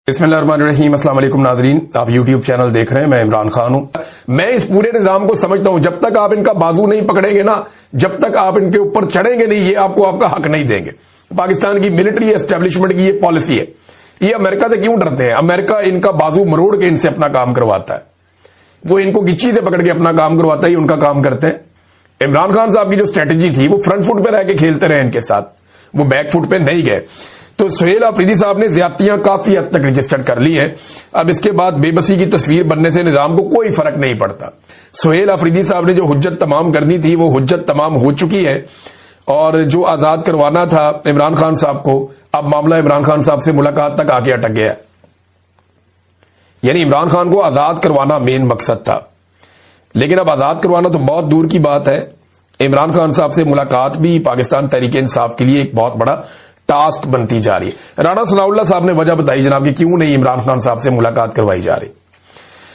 बिस्मिल्लाहिर्रहमानिर्रहीम। अस्सलाम वालेकुम नाज़रीन, आप यूट्यूब चैनल देख रहे हैं। मैं इमरान खान हूं। मैं इस पूरे निजाम को समझता हूं, जब तक आप इनका बाजू नहीं पकड़ेंगे ना, जब तक आप इनके ऊपर चढ़ेंगे नहीं, ये आपको आपका हक नहीं देंगे। पाकिस्तान की मिलिट्री एस्टेब्लिशमेंट की ये पॉलिसी है। ये अमेरिका से क्यों डरते हैं? अमेरिका इनका बाजू मरोड़ के इनसे अपना काम करवाता है। वो इनको गिच्ची से पकड़ के अपना काम करवाता है, ये उनका काम करते हैं। इमरान खान साहब की जो स्ट्रेटेजी थी, वो फ्रंट फुट पे रह के खेलते रहे इनके साथ, वो बैक फुट पे नहीं गए। तो सुहेल अफरीदी साहब ने ज्यादतियां काफी हद तक रजिस्टर कर ली है। अब इसके बाद बेबसी की तस्वीर बनने से निजाम को कोई फर्क नहीं पड़ता। सुहेल अफरीदी साहब ने जो हुज्जत तमाम कर दी थी, वो हुज्जत तमाम हो चुकी है। और जो आजाद करवाना था इमरान खान साहब को, अब मामला इमरान खान साहब से मुलाकात तक आके अटक गया। यानी इमरान खान को आजाद करवाना मेन मकसद था, लेकिन अब आजाद करवाना तो बहुत दूर की बात है। इमरान खान साहब से मुलाकात भी पाकिस्तान तहरीक इंसाफ के लिए एक बहुत बड़ा टास्क बनती जा रही है। राणा सनाउल्लाह साहब ने वजह बताई जनाब कि क्यों नहीं इमरान खान साहब से मुलाकात करवाई जा रही।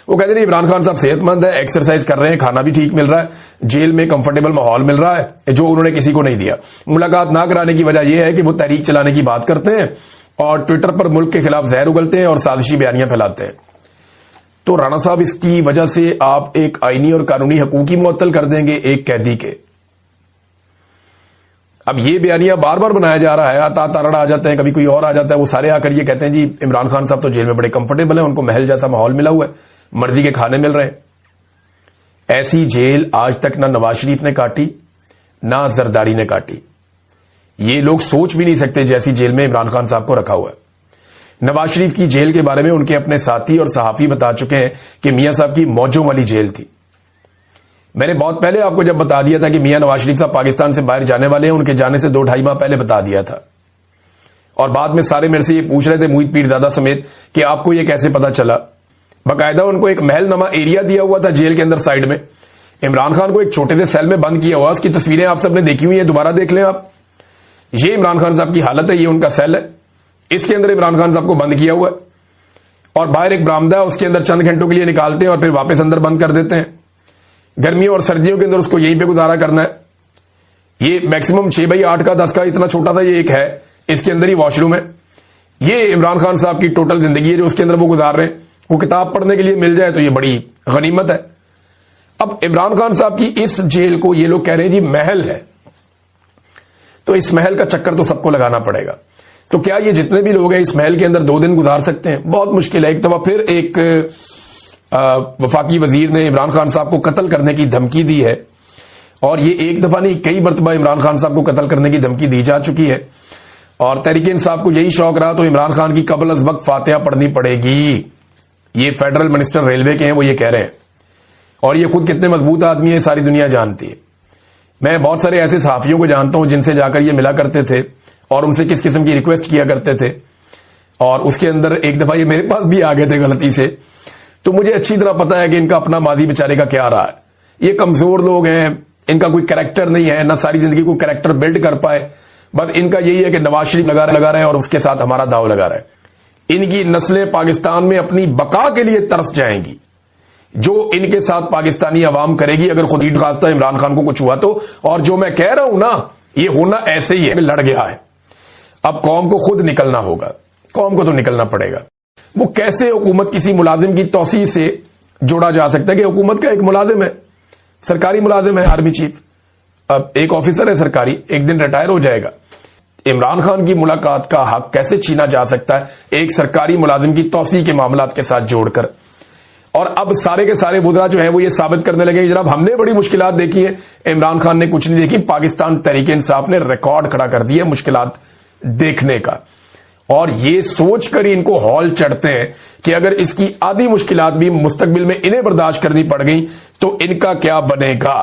वो कहते नहीं, इमरान खान साहब सेहतमंद है, एक्सरसाइज कर रहे हैं, खाना भी ठीक मिल रहा है, जेल में कंफर्टेबल माहौल मिल रहा है, जो उन्होंने किसी को नहीं दिया। मुलाकात ना कराने की वजह यह है कि वो तहरीक चलाने की बात करते हैं और ट्विटर पर मुल्क के खिलाफ जहर उगलते हैं और साजिशी बयानियां फैलाते हैं। तो राणा साहब, इसकी वजह से आप एक आईनी और कानूनी हकूक ही मुअत्तल कर देंगे एक कैदी के। अब ये बयानिया बार बार बनाया जा रहा है, आता तारड़ा आ जाते हैं, कभी कोई और आ जाता है, वो सारे आकर ये कहते हैं जी इमरान खान साहब तो जेल में बड़े कंफर्टेबल हैं, उनको महल जैसा माहौल मिला हुआ है, मर्जी के खाने मिल रहे हैं। ऐसी जेल आज तक ना नवाज शरीफ ने काटी, ना जरदारी ने काटी। ये लोग सोच भी नहीं सकते जैसी जेल में इमरान खान साहब को रखा हुआ है। नवाज शरीफ की जेल के बारे में उनके अपने साथी और सहाफी बता चुके हैं कि मियां साहब की मौजों वाली जेल थी। मैंने बहुत पहले आपको जब बता दिया था कि मियां नवाज शरीफ साहब पाकिस्तान से बाहर जाने वाले हैं, उनके जाने से 2-2.5 माह पहले बता दिया था। और बाद में सारे मेरे से ये पूछ रहे थे, मुहित पीरजादा समेत, कि आपको ये कैसे पता चला। बाकायदा उनको एक महल नमा एरिया दिया हुआ था जेल के अंदर साइड में। इमरान खान को एक छोटे से सेल में बंद किया हुआ, उसकी तस्वीरें आप सबने देखी हुई है, दोबारा देख लें आप। ये इमरान खान साहब की हालत है, ये उनका सेल है, इसके अंदर इमरान खान साहब को बंद किया हुआ है। और बाहर एक बरामदा है, उसके अंदर चंद घंटों के लिए निकालते हैं और फिर वापस अंदर बंद कर देते हैं। गर्मियों और सर्दियों के अंदर उसको यहीं पे गुजारा करना है। ये मैक्सिमम 6x8 का 10 का इतना छोटा सा ये एक है, इसके अंदर ही वॉशरूम है। ये इमरान खान साहब की टोटल जिंदगी है जो उसके अंदर वो गुजार रहे हैं। वो किताब पढ़ने के लिए मिल जाए तो ये बड़ी गनीमत है। अब इमरान खान साहब की इस जेल को ये लोग कह रहे हैं जी महल है, तो इस महल का चक्कर तो सबको लगाना पड़ेगा। तो क्या ये जितने भी लोग हैं इस महल के अंदर 2 दिन गुजार सकते हैं? बहुत मुश्किल है। एक दफा फिर एक वफाकी वजीर ने इमरान खान साहब को कत्ल करने की धमकी दी है, और ये एक दफा नहीं कई मरतबा इमरान खान साहब को कत्ल करने की धमकी दी जा चुकी है। और तहरीक इंसाफ को यही शौक रहा तो इमरान खान की कबल अज वक्त फातिहा पढ़नी पड़ेगी। ये फेडरल मिनिस्टर रेलवे के हैं, वो ये कह रहे हैं। और ये खुद कितने मजबूत आदमी है सारी दुनिया जानती है। मैं बहुत सारे ऐसे सहाफियों को जानता हूं जिनसे जाकर ये मिला करते थे और उनसे किस किस्म की रिक्वेस्ट किया करते थे, और उसके अंदर एक दफा ये मेरे पास भी आ गए थे गलती से। तो मुझे अच्छी तरह पता है कि इनका अपना माजी बेचारे का क्या रहा है। ये कमजोर लोग हैं, इनका कोई कैरेक्टर नहीं है, ना सारी जिंदगी कोई कैरेक्टर बिल्ड कर पाए। बस इनका यही है कि नवाज शरीफ लगा रहे हैं और उसके साथ हमारा दाव लगा रहे हैं। इनकी नस्लें पाकिस्तान में अपनी बका के लिए तरस जाएंगी, जो इनके साथ पाकिस्तानी अवाम करेगी अगर खुद ईद खास्ता इमरान खान को कुछ हुआ तो। और जो मैं कह रहा हूं ना, ये होना ऐसे ही है, लड़ गया है। अब कौम को खुद निकलना होगा, कौम को तो निकलना पड़ेगा। वो कैसे हुकूमत किसी मुलाजिम की तौसीह से जोड़ा जा सकता है कि हुकूमत का एक मुलाजिम है, सरकारी मुलाजिम है, आर्मी चीफ, अब एक ऑफिसर है सरकारी, एक दिन रिटायर हो जाएगा। इमरान खान की मुलाकात का हक कैसे छीना जा सकता है एक सरकारी मुलाजिम की तौसीह के मामलात के साथ जोड़कर? और अब सारे के सारे वुज़रा जो है वो ये साबित करने लगे कि जनाब हमने बड़ी मुश्किलात देखी है, इमरान खान ने कुछ नहीं देखी। पाकिस्तान तहरीक इंसाफ ने रिकॉर्ड खड़ा कर दिया मुश्किलात देखने का, और ये सोचकर ही इनको हौल चढ़ते हैं कि अगर इसकी आधी मुश्किलात भी मुस्तकबिल में इन्हें बर्दाश्त करनी पड़ गई तो इनका क्या बनेगा।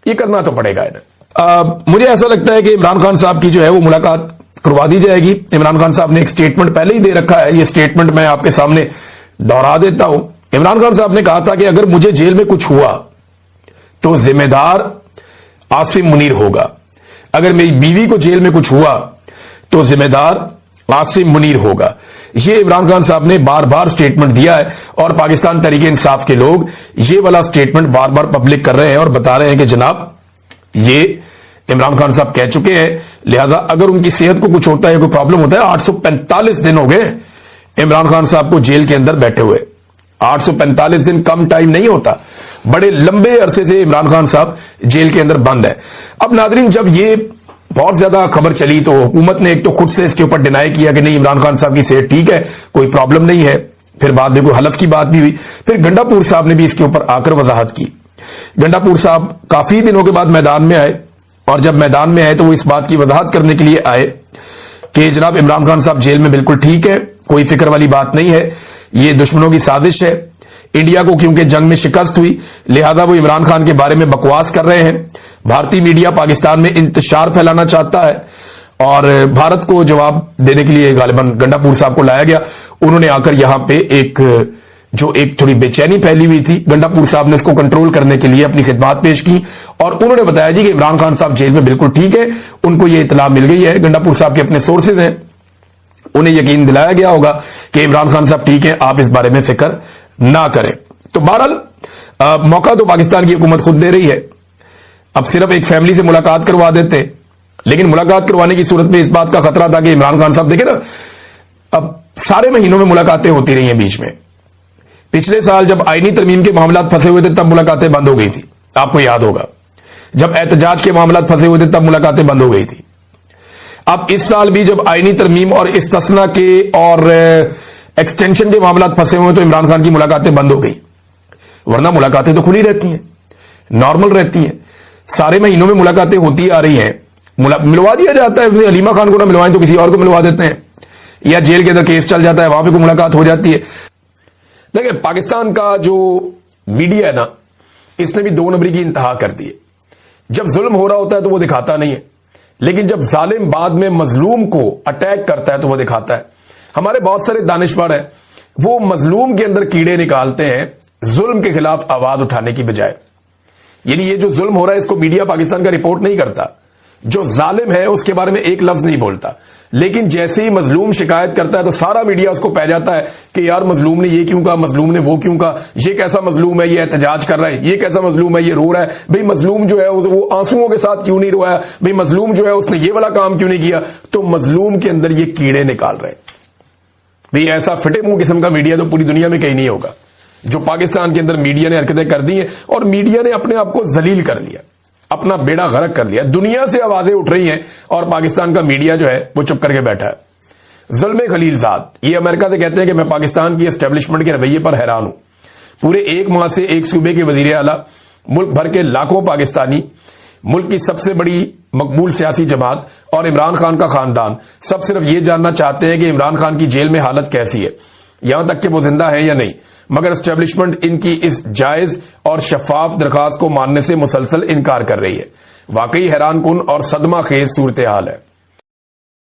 ये करना तो पड़ेगा इन्हें। मुझे ऐसा लगता है कि इमरान खान साहब की जो है वो मुलाकात करवा दी जाएगी। इमरान खान साहब ने एक स्टेटमेंट पहले ही दे रखा है, ये स्टेटमेंट मैं आपके सामने दोहरा देता हूं। इमरान खान साहब ने कहा था कि अगर मुझे जेल में कुछ हुआ तो जिम्मेदार आसिम मुनीर होगा, अगर मेरी बीवी को जेल में कुछ हुआ तो जिम्मेदार आसिम मुनीर होगा। ये इमरान खान साहब ने बार बार स्टेटमेंट दिया है, और पाकिस्तान तहरीक इंसाफ के लोग ये वाला स्टेटमेंट बार बार पब्लिक कर रहे हैं और बता रहे हैं कि जनाब ये इमरान खान साहब कह चुके हैं, लिहाजा अगर उनकी सेहत को कुछ होता है, कोई प्रॉब्लम होता है, 845 दिन हो गए इमरान खान साहब को जेल के अंदर बैठे हुए। 845 दिन कम टाइम नहीं होता, बड़े लंबे अरसे से इमरान खान साहब जेल के अंदर बंद है। अब नाजरीन, जब ये बहुत ज्यादा खबर चली तो हुकूमत ने एक तो खुद से इसके ऊपर डिनाई किया कि नहीं, इमरान खान साहब की सेहत ठीक है, कोई प्रॉब्लम नहीं है। फिर बाद में कोई हलफ की बात भी हुई। फिर गंडापुर साहब ने भी इसके ऊपर आकर वजाहत की। गंडापुर साहब काफी दिनों के बाद मैदान में आए, और जब मैदान में आए तो वो इस बात की वजाहत करने के लिए आए कि जनाब इमरान खान साहब जेल में बिल्कुल ठीक है, कोई फिक्र वाली बात नहीं है, ये दुश्मनों की साजिश है। इंडिया को क्योंकि जंग में शिकस्त हुई, लिहाजा वो इमरान खान के बारे में बकवास कर रहे हैं। भारतीय मीडिया पाकिस्तान में इंतशार फैलाना चाहता है, और भारत को जवाब देने के लिए गालिबन गंडापुर साहब को लाया गया। उन्होंने आकर यहां पे एक थोड़ी बेचैनी फैली हुई थी, गंडापुर साहब ने इसको कंट्रोल करने के लिए अपनी खिदमत पेश की, और उन्होंने बताया जी कि इमरान खान साहब जेल में बिल्कुल ठीक है, उनको यह इतला मिल गई है। गंडापुर साहब के अपने सोर्सेज हैं, उन्हें यकीन दिलाया गया होगा कि इमरान खान साहब ठीक है, आप इस बारे में फिक्र ना करें। तो बहरहाल मौका तो पाकिस्तान की हुकूमत खुद दे रही है। अब सिर्फ एक फैमिली से मुलाकात करवा देते, लेकिन मुलाकात करवाने की सूरत में इस बात का खतरा था कि इमरान खान साहब देखे ना, अब सारे महीनों में मुलाकातें होती रही हैं बीच में। पिछले साल जब आईनी तरमीम के मामलात फंसे हुए थे तब मुलाकातें बंद हो गई थी, आपको याद होगा। जब एहतजाज के मामलात फंसे हुए थे तब मुलाकातें बंद हो गई थी। अब इस साल भी जब आईनी तरमीम और इस्तिस्ना के और एक्सटेंशन के मामलात फंसे हुए तो इमरान खान की मुलाकातें बंद हो गई, वरना मुलाकातें तो खुली रहती हैं, नॉर्मल रहती हैं। सारे महीनों में मुलाकातें होती आ रही हैं, मिलवा दिया जाता है। हलीमा खान को ना मिलवाएं तो किसी और को मिलवा देते हैं, या जेल के अंदर केस चल जाता है, वहां पे कोई मुलाकात हो जाती है। देखिए, पाकिस्तान का जो मीडिया है ना, इसने भी 2 नंबरी की इंतहा कर दी है। जब जुल्म हो रहा होता है तो वो दिखाता नहीं है, लेकिन जब जालिम बाद में मजलूम को अटैक करता है तो वो दिखाता है। हमारे बहुत सारे दानिशवर हैं, वो मजलूम के अंदर कीड़े निकालते हैं जुल्म के खिलाफ आवाज उठाने की बजाय। यानी ये जो जुल्म हो रहा है इसको मीडिया पाकिस्तान का रिपोर्ट नहीं करता, जो जालिम है उसके बारे में एक लफ्ज नहीं बोलता, लेकिन जैसे ही मजलूम शिकायत करता है तो सारा मीडिया उसको पै जाता है कि यार मजलूम ने ये क्यों कहा, मजलूम ने वो क्यों कहा, ये कैसा मजलूम है, ये एहतजाज कर रहा है, ये कैसा मजलूम है, ये रो रहा है। भाई मजलूम जो है वो आंसुओं के साथ क्यों नहीं रोया, भाई मजलूम जो है उसने ये वाला काम क्यों नहीं किया। तो मजलूम के अंदर ये कीड़े निकाल रहे हैं। भाई ऐसा फिटे मुंह किस्म का मीडिया तो पूरी दुनिया में कहीं नहीं होगा। जो पाकिस्तान के अंदर मीडिया ने हरकतें कर दी हैं, और मीडिया ने अपने आप को जलील कर लिया, अपना बेड़ा गर्क कर दिया। दुनिया से आवाजें उठ रही हैं और पाकिस्तान का मीडिया जो है वो चुप करके बैठा है। ज़ुल्म खलीलजाद ये अमेरिका से कहते हैं कि मैं पाकिस्तान की एस्टेब्लिशमेंट के रवैये पर हैरान हूं। पूरे 1 माह से एक सूबे के वजीर आला, मुल्क भर के लाखों पाकिस्तानी, मुल्क की सबसे बड़ी मकबूल सियासी जमात और इमरान खान का खानदान सब सिर्फ ये जानना चाहते हैं कि इमरान खान की जेल में हालत कैसी है, यहां तक कि वो जिंदा है या नहीं। मगर एस्टेब्लिशमेंट इनकी इस जायज और शफाफ दरखास्त को मानने से मुसलसल इनकार कर रही है। वाकई हैरान कुन और सदमा खेज सूरत हाल है।